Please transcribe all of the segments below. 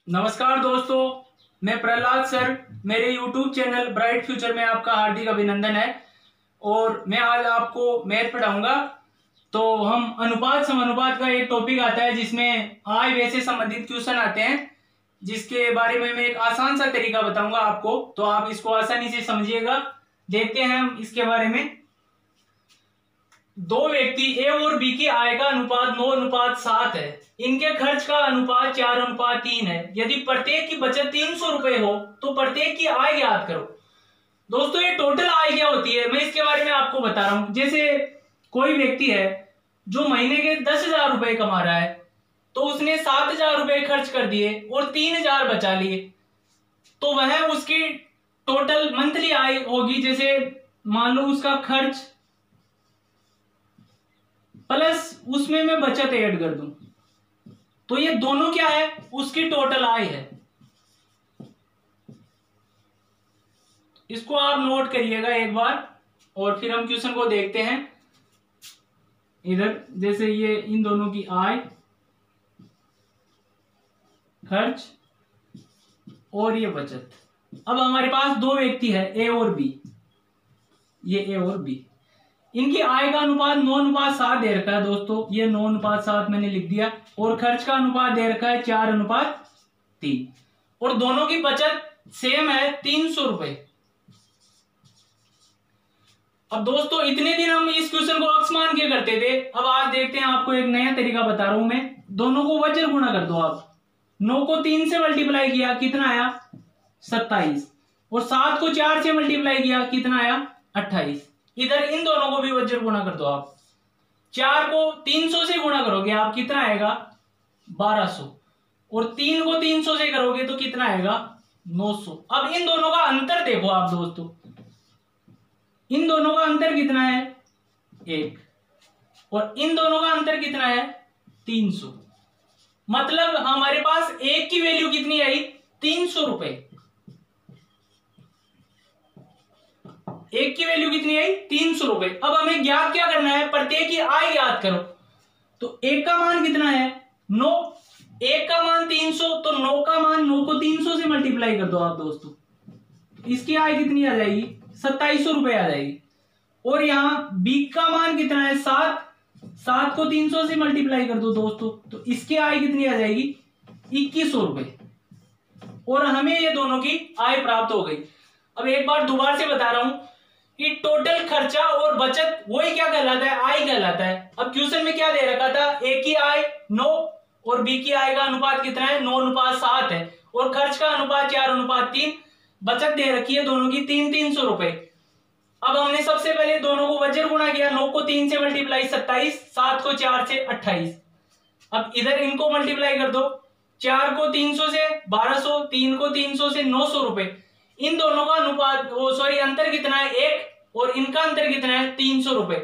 नमस्कार दोस्तों, मैं प्रहलाद सर। मेरे YouTube चैनल ब्राइट फ्यूचर में आपका हार्दिक अभिनंदन है। और मैं आज आपको मैथ पढ़ाऊंगा। तो हम अनुपात समानुपात का एक टॉपिक आता है जिसमें आय व्यय से संबंधित क्वेश्चन आते हैं, जिसके बारे में मैं एक आसान सा तरीका बताऊंगा आपको, तो आप इसको आसानी से समझिएगा। देखते हैं हम इसके बारे में। दो व्यक्ति ए और बी की आय का अनुपात 9:7 है। इनके खर्च का अनुपात 4:3 है। यदि प्रत्येक की बचत 300 रुपए हो तो प्रत्येक की आय ज्ञात करो। दोस्तों, ये टोटल आय क्या होती है मैं इसके बारे में आपको बता रहा हूं। जैसे कोई व्यक्ति है जो महीने के 10,000 रुपए कमा रहा है, तो उसने 7,000 रुपए खर्च कर दिए और 3,000 बचा लिए, तो वह उसकी टोटल मंथली आय होगी। जैसे मान लो उसका खर्च प्लस उसमें मैं बचत ऐड कर दूं, तो ये दोनों क्या है, उसकी टोटल आय है। इसको आप नोट करिएगा एक बार, और फिर हम क्वेश्चन को देखते हैं। इधर जैसे ये इन दोनों की आय, खर्च और ये बचत। अब हमारे पास दो व्यक्ति है, ए और बी। ये ए और बी, इनकी आय का अनुपात 9:7 दे रखा है। दोस्तों, ये 9:7 मैंने लिख दिया। और खर्च का अनुपात दे रखा है 4:3। और दोनों की बचत सेम है, 300 रुपए। अब दोस्तों, इतने दिन हम इस क्वेश्चन को अक्स मान के करते थे। अब आज देखते हैं, आपको एक नया तरीका बता रहा हूं मैं। दोनों को वज्र गुणा कर दो आप। 9 को 3 से मल्टीप्लाई किया, कितना आया? 27। और 7 को 4 से मल्टीप्लाई किया, कितना आया? 28। इधर इन दोनों को भी वज्र गुणा कर दो आप। 4 को 300 से गुणा करोगे आप, कितना आएगा? 1200। और 3 को 300 से करोगे तो कितना आएगा? 900। अब इन दोनों का अंतर देखो आप दोस्तों, इन दोनों का अंतर कितना है? 1। और इन दोनों का अंतर कितना है? 300। मतलब हमारे पास एक की वैल्यू कितनी आई? 300 रुपए। एक की वैल्यू कितनी आई? 300 रुपए। अब हमें ज्ञात क्या करना है? प्रत्येक की आय ज्ञात करो। तो एक का मान कितना है? 9। एक का मान 300, तो 9 का मान 9 को 300 से मल्टीप्लाई कर दो आप दोस्तों। इसकी आय कितनी आ जाएगी? 2700 रुपए आ जाएगी। और यहां बी का मान कितना है? 7। 7 को 300 से मल्टीप्लाई कर दो दोस्तों, तो इसकी आय कितनी आ जाएगी? 2100 रुपए। और हमें ये दोनों की आय प्राप्त हो गई। अब एक बार दोबारा से बता रहा हूं कि टोटल खर्चा और बचत वही क्या कहलाता है? आय कहलाता है। अब क्वेश्चन में क्या दे रखा था? ए की आय 9 और बी की आय का अनुपात कितना है? 9:7 है। और खर्च का अनुपात 4:3। बचत दे रखी है दोनों की 300 रुपए। अब हमने सबसे पहले दोनों को वज्र गुणा किया। 9 को 3 से मल्टीप्लाई 27, 7 को 4 से 28। अब इधर इनको मल्टीप्लाई कर दो। 4 को 300 से 1200, 3 को 300 से 900 रुपए। इन दोनों का अनुपात अंतर कितना है? 1। और इनका अंतर कितना है? 300 रुपए।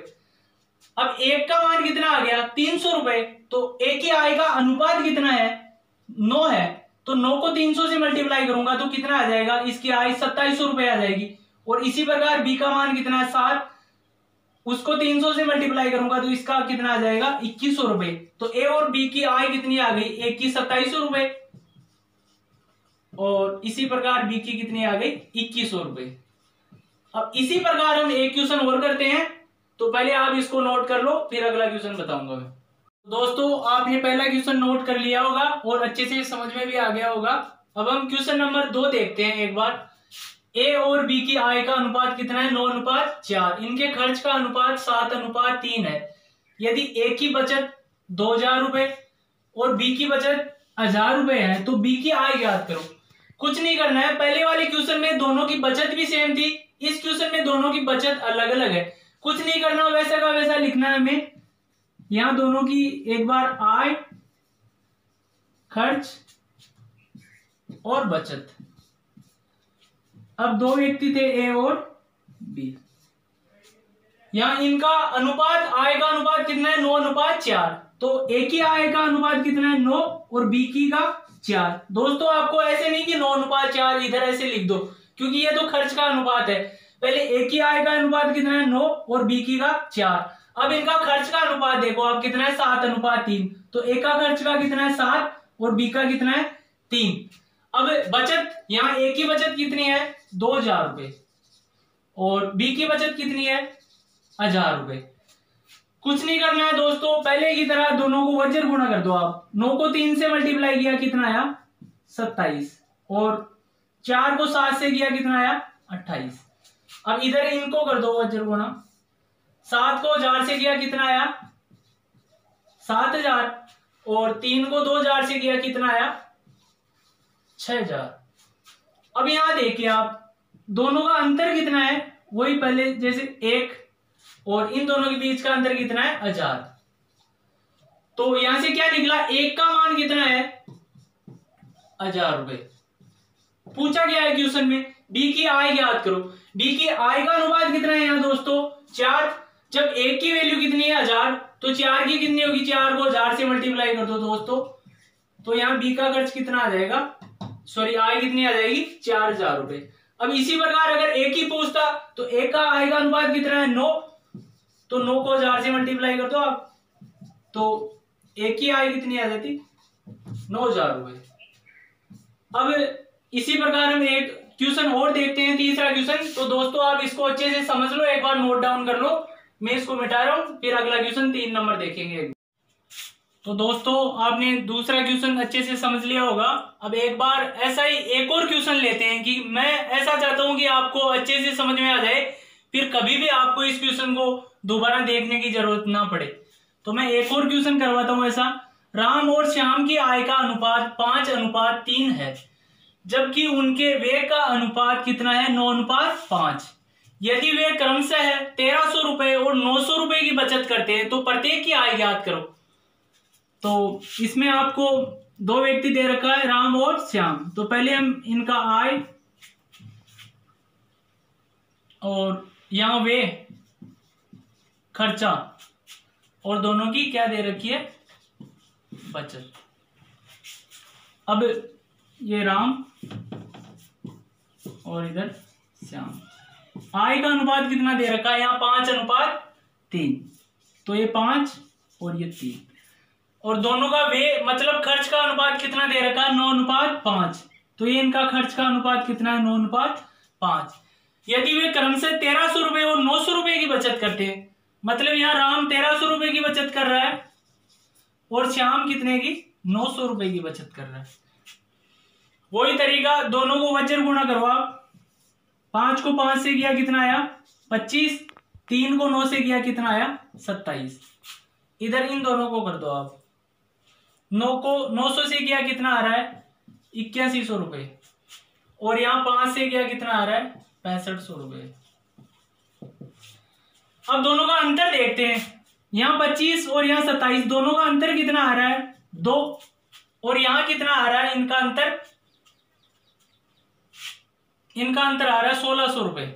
अब एक का मान कितना आ गया? 300 रुपए। तो एक की आय का अनुपात कितना है? 9 है। तो 9 को 300 से मल्टीप्लाई करूंगा तो कितना आ जाएगा? इसकी आय 2700 रुपए आ जाएगी। और इसी प्रकार बी का मान कितना है? 7। उसको 300 से मल्टीप्लाई करूंगा तो इसका कितना आ जाएगा? 2100 रुपए। तो ए और बी की आय कितनी आ गई? एक की 2700 रुपए और इसी प्रकार बी की कितनी आ गई? 2100 रुपए। अब इसी प्रकार हम एक क्वेश्चन और करते हैं। तो पहले आप इसको नोट कर लो, फिर अगला क्वेश्चन बताऊंगा मैं। दोस्तों, आपने पहला क्वेश्चन नोट कर लिया होगा और अच्छे से समझ में भी आ गया होगा। अब हम क्वेश्चन नंबर 2 देखते हैं एक बार। ए और बी की आय का अनुपात कितना है? 9:4। इनके खर्च का अनुपात 7:3 है। यदि ए की बचत 2000 रुपए और बी की बचत 1000 रुपए है, तो बी की आय ज्ञात करो। कुछ नहीं करना है। पहले वाले क्वेश्चन में दोनों की बचत भी सेम थी, इस क्वेश्चन में दोनों की बचत अलग अलग है। कुछ नहीं करना, वैसा का वैसा लिखना है हमें। यहां दोनों की एक बार आय, खर्च और बचत। अब दो व्यक्ति थे, ए और बी। यहां इनका अनुपात, आय का अनुपात कितना है? 9:4। तो ए की आय का अनुपात कितना है? 9 और बी की का 4। दोस्तों, आपको ऐसे नहीं कि 9:4 इधर ऐसे लिख दो, क्योंकि ये तो खर्च का अनुपात है। पहले ए की आय का अनुपात कितना है? 9 और बी की का 4। अब इनका खर्च का अनुपात देखो आप कितना है? 7:3। तो ए का खर्च का कितना है? 7 और बी का कितना है? 3। अब बचत, यहाँ ए की बचत कितनी है 2000 रुपए और बी की बचत कितनी है 1000 रुपए। कुछ नहीं करना है दोस्तों, पहले की तरह दोनों को वज्र गुणा कर दो आप। 9 को 3 से मल्टीप्लाई किया कितना आया 27 और 4 को 7 से किया कितना आया 28। अब इधर इनको कर दो वज्र गुणा। 7 को 1000 से किया कितना आया 7000 और 3 को 2000 से किया कितना आया 6000। अब यहां देखिए आप दोनों का अंतर कितना है, वही पहले जैसे 1 और इन दोनों के बीच का अंतर कितना है 1000। तो यहां से क्या निकला, एक का मान कितना है 1000 रुपए। पूछा गया है क्वेश्चन में डी की आय ज्ञात करो। डी की आय का अनुपात कितना है यहाँ दोस्तों 4। जब एक की वैल्यू कितनी है 1000 तो 4 की कितनी होगी, 4 को 1000 से मल्टीप्लाई कर दो दोस्तों। तो यहाँ बी का खर्च कितना आ जाएगा, सॉरी आय कितनी आ जाएगी 4000 रुपए। अब इसी प्रकार अगर एक ही पूछता तो एक का आय का अनुपात कितना है 9, तो 9 को 1000 से मल्टीप्लाई कर दो आप, तो एक की आय कितनी आ जाती 9000 रुपए। अब इसी प्रकार हम एक क्वेश्चन और देखते हैं, तीसरा क्वेश्चन। तो दोस्तों आप इसको अच्छे से समझ लो, एक बार नोट डाउन कर लो। मैं इसको मिटा रहा हूं, फिर अगला क्वेश्चन 3 नंबर देखेंगे। तो दोस्तों आपने दूसरा क्वेश्चन अच्छे से समझ लिया होगा। अब एक बार ऐसा ही एक और क्वेश्चन लेते हैं कि मैं ऐसा चाहता हूं कि आपको अच्छे से समझ में आ जाए, फिर कभी भी आपको इस क्वेश्चन को दोबारा देखने की जरूरत ना पड़े। तो मैं एक और क्वेश्चन करवाता हूं ऐसा। राम और श्याम की आय का अनुपात 5:3 है, जबकि उनके व्यय का अनुपात कितना है 9:5। यदि वे क्रमशः 1300 रुपए और 900 रुपए की बचत करते हैं तो प्रत्येक की आय ज्ञात करो। तो इसमें आपको दो व्यक्ति दे रखा है राम और श्याम। तो पहले हम इनका आय और यहां वे खर्चा और दोनों की क्या दे रखी है बचत। अब ये राम और इधर श्याम, आय का अनुपात कितना दे रखा है यहाँ 5:3। तो ये 5 और ये 3 और दोनों का वे मतलब खर्च का अनुपात कितना दे रखा है 9:5। तो ये इनका खर्च का अनुपात कितना है 9:5। यदि वे क्रम से 1300 रुपए और 900 रुपए की बचत करते हैं, मतलब यहाँ राम 1300 रुपए की बचत कर रहा है और श्याम कितने की 900 रुपए की बचत कर रहा है। वही तरीका, दोनों को वज्र गुणा करवा। 5 को 5 से किया कितना आया 25, 3 को 9 से किया कितना आया 27। इधर इन दोनों को कर दो आप। 9 को 900 से किया कितना आ रहा है 8100 रुपए और यहाँ 5 से किया कितना आ रहा है 6500 रुपए। अब दोनों का अंतर देखते हैं। यहाँ 25 और यहाँ 27, दोनों का अंतर कितना आ रहा है 2 और यहाँ कितना आ रहा है इनका अंतर आ रहा है 1600 रुपए।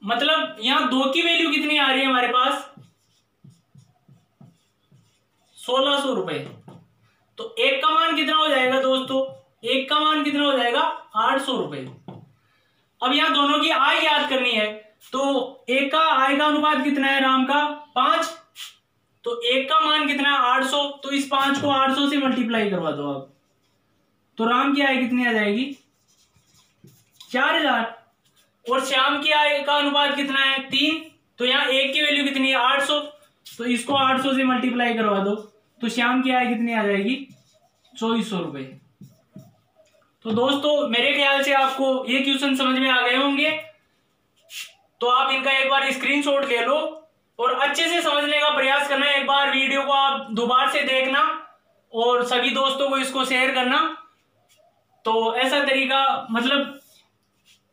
मतलब यहां 2 की वैल्यू कितनी आ रही है हमारे पास 1600 रुपए। तो एक का मान कितना हो जाएगा दोस्तों, एक का मान कितना हो जाएगा 800 रुपए। अब यहां दोनों की आय याद करनी है। तो एक का आय का अनुपात कितना है राम का 5, तो एक का मान कितना है 800। तो इस 5 को 800 से मल्टीप्लाई करवा दो आप, तो राम की आय कितनी आ जाएगी 4000 और श्याम की आय का अनुपात कितना है 3। तो यहाँ एक की वैल्यू कितनी है 800, तो इसको 800 से मल्टीप्लाई करवा दो, तो श्याम की आय कितनी आ जाएगी 2400 रुपए। तो दोस्तों मेरे ख्याल से आपको ये क्वेश्चन समझ में आ गए होंगे। तो आप इनका एक बार स्क्रीनशॉट ले लो और अच्छे से समझने का प्रयास करना। एक बार वीडियो को आप दोबारा से देखना और सभी दोस्तों को इसको शेयर करना। तो ऐसा तरीका, मतलब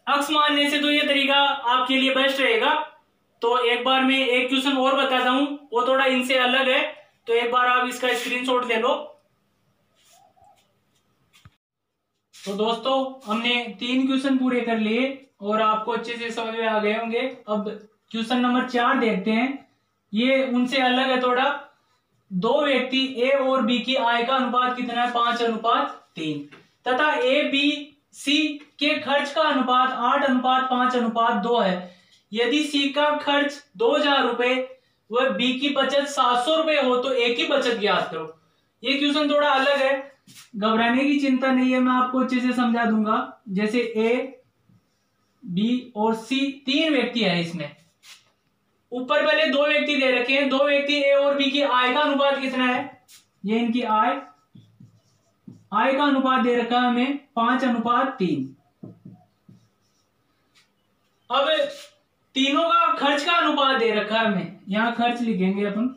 अक्स मानने से तो ये तरीका आपके लिए बेस्ट रहेगा। तो एक बार मैं एक क्वेश्चन और बताता हूं, वो थोड़ा इनसे अलग है, तो एक बार आप इसका स्क्रीनशॉट ले लो। तो दोस्तों हमने 3 क्वेश्चन पूरे कर लिए और आपको अच्छे से समझ में आ गए होंगे। अब क्वेश्चन नंबर 4 देखते हैं। ये उनसे अलग है थोड़ा। 2 व्यक्ति ए और बी की आय का अनुपात कितना है 5:3 तथा ए बी सी के खर्च का अनुपात 8:5:2 है। यदि सी का खर्च 2000 रुपए व बी की बचत 700 रुपए हो तो ए की बचत ज्ञात करो। ये क्वेश्चन थोड़ा अलग है, घबराने की चिंता नहीं है, मैं आपको अच्छे से समझा दूंगा। जैसे ए, बी और सी 3 व्यक्ति है इसमें। ऊपर पहले 2 व्यक्ति दे रखे हैं, 2 व्यक्ति ए और बी की आय का अनुपात कितना है, ये इनकी आय का अनुपात दे रखा है हमें 5:3। अब तीनों का खर्च का अनुपात दे रखा है हमें, यहां खर्च लिखेंगे अपन।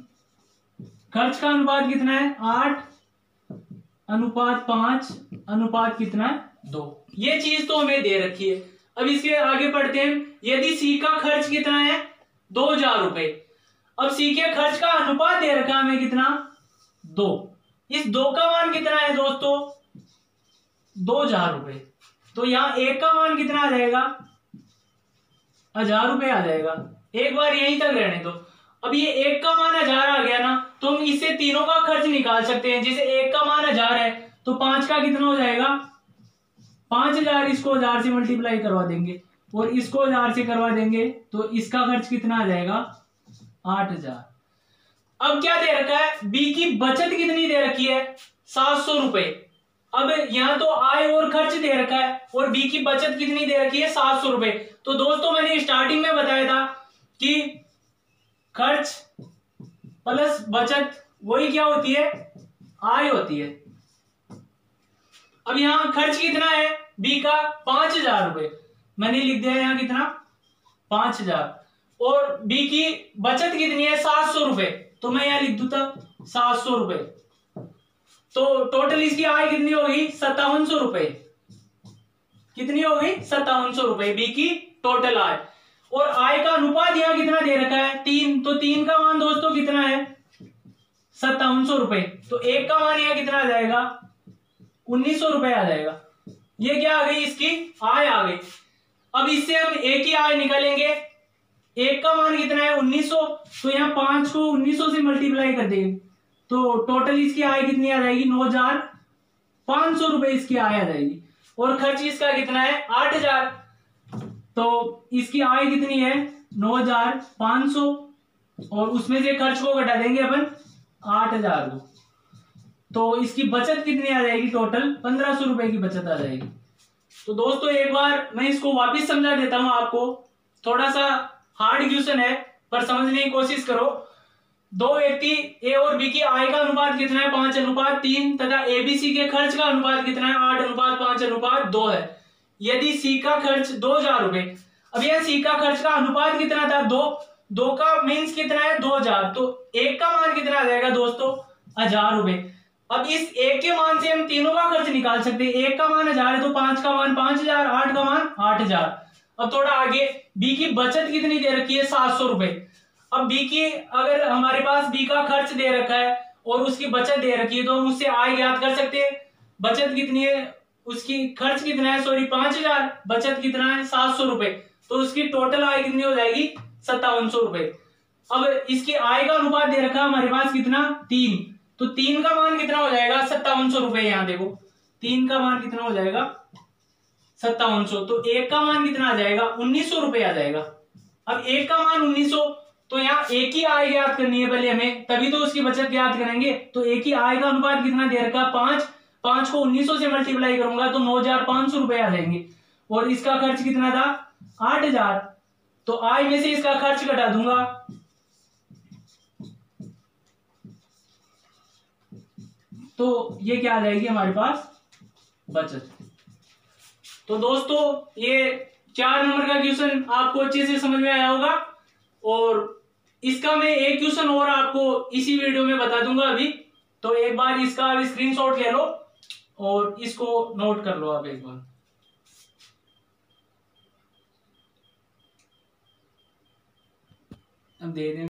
खर्च का अनुपात कितना है 8:5 अनुपात कितना है 2। ये चीज तो हमें दे रखी है। अब इसके आगे पढ़ते हैं। यदि सी का खर्च कितना है 2000 रुपए, अब सी के खर्च का अनुपात दे रखा है हमें कितना 2। इस 2 का मान कितना है दोस्तों 2000 रुपए, तो यहां एक का मान कितना आ जाएगा 1000 रुपए आ जाएगा। एक बार यहीं तक रहने दो। अब ये एक का मान 1000 आ गया ना, तो हम इससे तीनों का खर्च निकाल सकते हैं। जैसे एक का मान 1000 है तो 5 का कितना हो जाएगा 5000, इसको 1000 से मल्टीप्लाई करवा देंगे और इसको 1000 से करवा देंगे तो इसका खर्च कितना आ जाएगा 8000। अब क्या दे रखा है, बी की बचत कितनी दे रखी है 700 रुपए। अब यहां तो आय और खर्च दे रखा है और बी की बचत कितनी दे रखी है 700 रुपए। तो दोस्तों मैंने स्टार्टिंग में बताया था कि खर्च प्लस बचत वही क्या होती है आय होती है। अब यहां खर्च कितना है बी का 5000 रुपए, मैंने लिख दिया यहां कितना 5000, और बी की बचत कितनी है 700 रुपए, तो मैं यहां लिख दूंगा 700 रुपए। तो टोटल इसकी आय कितनी होगी 5700 रुपए। कितनी होगी 5700 रुपए बी की टोटल आय। और आय का अनुपात यहां कितना दे रखा है 3, तो 3 का मान दोस्तों कितना है 5700 रुपए, तो एक का मान यहां कितना आ जाएगा 1900 रुपए आ जाएगा। ये क्या आ गई इसकी आय आ गई। अब इससे हम एक ही आय निकालेंगे, एक का मान कितना है 1900, तो यहाँ 5 को 1900 से मल्टीप्लाई कर देंगे तो टोटल इसकी आय कितनी आ जाएगी 9500 रुपए इसकी आय आ जाएगी। और खर्च इसका कितना है 8000, तो इसकी आय कितनी है 9500 और उसमें से खर्च को घटा देंगे अपन 8000 को, तो इसकी बचत कितनी आ जाएगी टोटल 1500 रुपए की बचत आ जाएगी। तो दोस्तों एक बार मैं इसको वापस समझा देता हूं आपको, थोड़ा सा हार्ड क्वेश्चन है पर समझने की कोशिश करो। 2 व्यक्ति ए और बी की आय का अनुपात कितना है 5:3 तथा एबीसी के खर्च का अनुपात कितना है 8:5:2 है। यदि सी का खर्च 2000 रुपए, अब यह सी का खर्च का अनुपात कितना था 2 का मीन्स कितना है 2000, तो एक का मान कितना आ जाएगा दोस्तों 1000 रुपए। अब इस एक के मान से हम तीनों का खर्च निकाल सकते हैं। एक का मान 1000 है तो 5 का मान 5000, 8 का मान 8000। अब थोड़ा आगे बी की बचत कितनी दे रखी है 700 रुपए। अब बी की अगर हमारे पास बी का खर्च दे रखा है और उसकी बचत दे रखी है तो हम उससे आय ज्ञात कर सकते हैं। बचत कितनी है उसकी खर्च कितना है 5000, बचत कितना है 700 रुपए, तो उसकी टोटल आय कितनी हो जाएगी 5700 रुपए। अब इसकी आय का अनुपात दे रखा है हमारे पास कितना 3, तो 3 का मान कितना हो जाएगा 5700 रुपए। यहां देखो 3 का मान कितना हो जाएगा 5700, तो एक का मान कितना आ जाएगा 1900 रुपए आ जाएगा। अब एक का मान 1900, तो यहाँ एक ही आय ज्ञात करनी है पहले हमें, तभी तो उसकी बचत ज्ञात करेंगे। तो एक ही आय का अनुपात कितना दे रखा 5 को 1900 से मल्टीप्लाई करूंगा तो 9500 रुपए आ जाएंगे। और इसका खर्च कितना था 8000, तो आय में से इसका खर्च घटा दूंगा तो ये क्या आ जाएगी हमारे पास बचत। तो दोस्तों ये 4 नंबर का क्वेश्चन आपको अच्छे से समझ में आया होगा और इसका मैं एक क्वेश्चन और आपको इसी वीडियो में बता दूंगा अभी। तो एक बार इसका अभी स्क्रीनशॉट ले लो और इसको नोट कर लो आप एक बार। अब दे दें